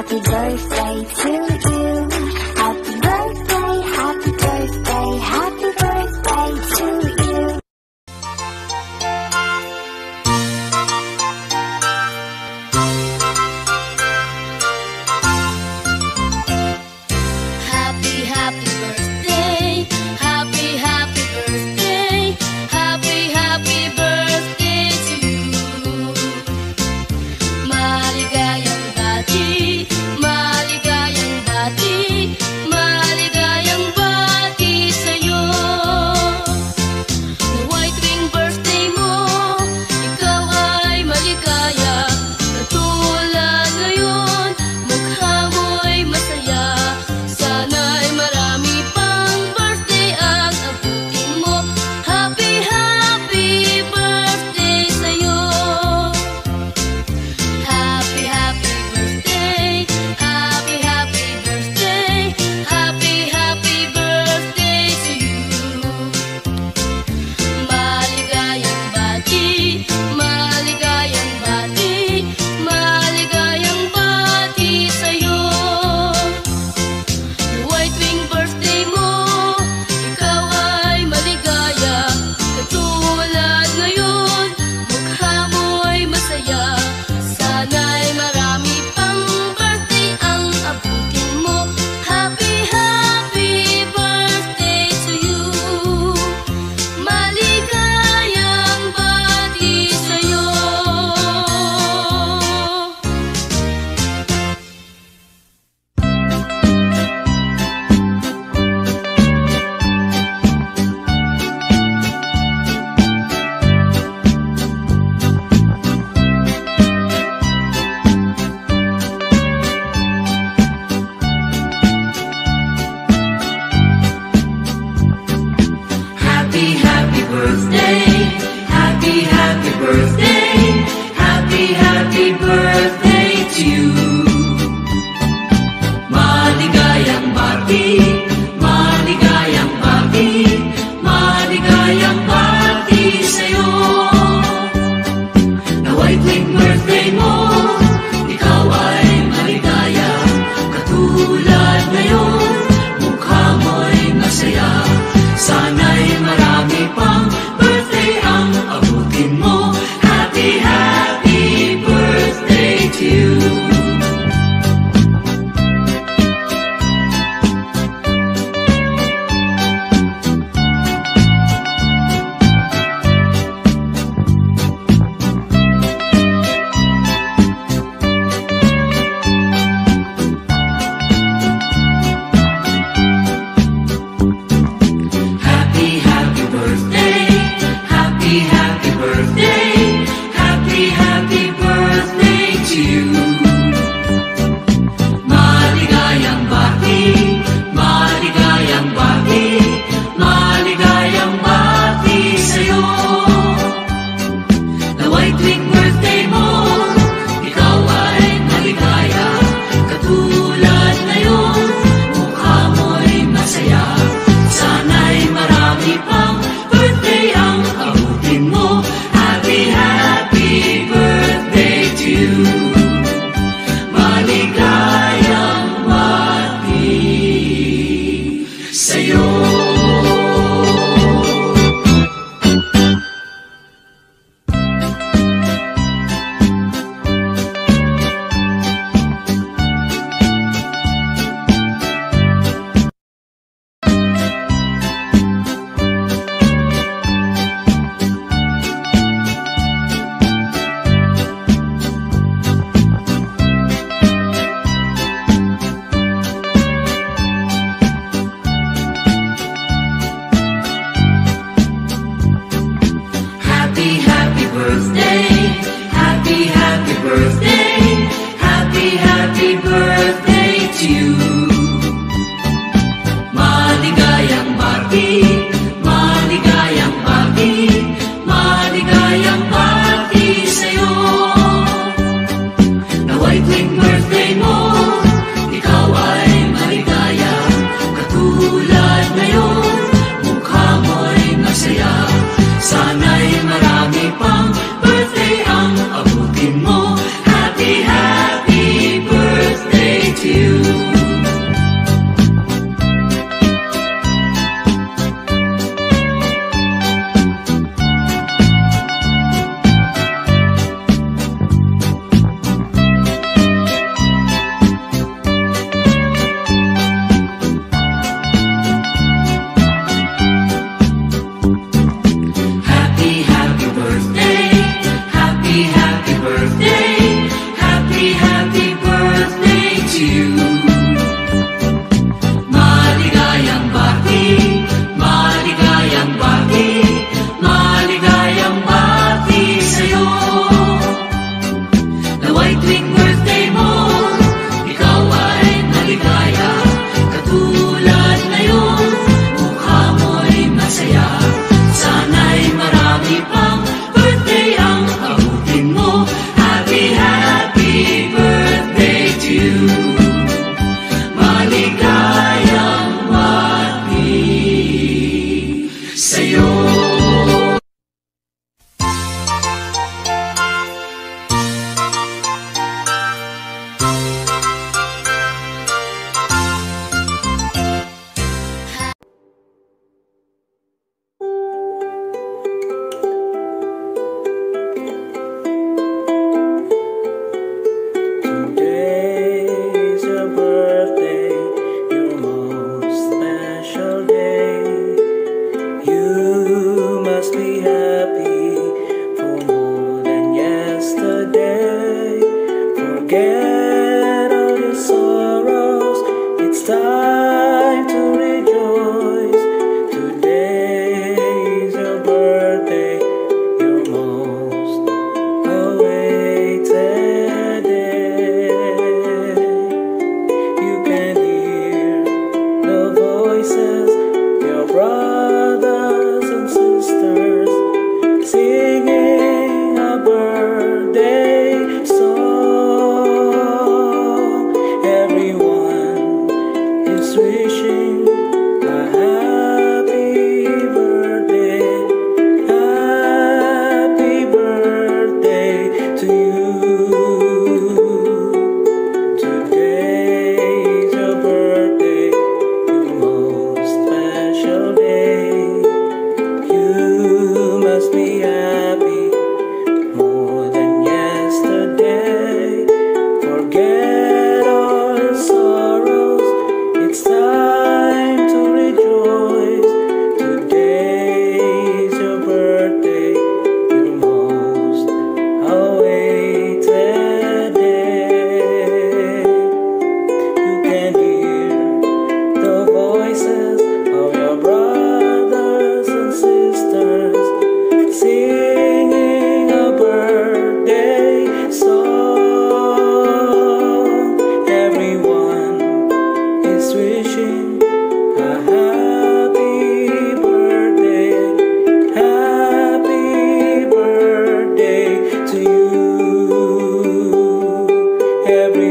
happy birthday to you. Happy birthday, happy birthday, happy birthday to you. Happy, happy birthday, happy, happy birthday, happy, happy birthday to you. Maligayang bati, maligayang bati. Forget all your sorrows, it's time to rejoice. Today is your birthday, your most awaited day. You can hear the voices of your brothers and sisters singing a birthday song. Everyone is wishing a happy birthday to you. Today is your birthday, your most special day. You must be happy more than yesterday. Forget all your sorrows, it's time to rejoice. Today is your birthday, your most awaited day. You can hear the voices of your brothers and sisters singing a birthday song. Everyone is wishing a happy birthday to you. Everyone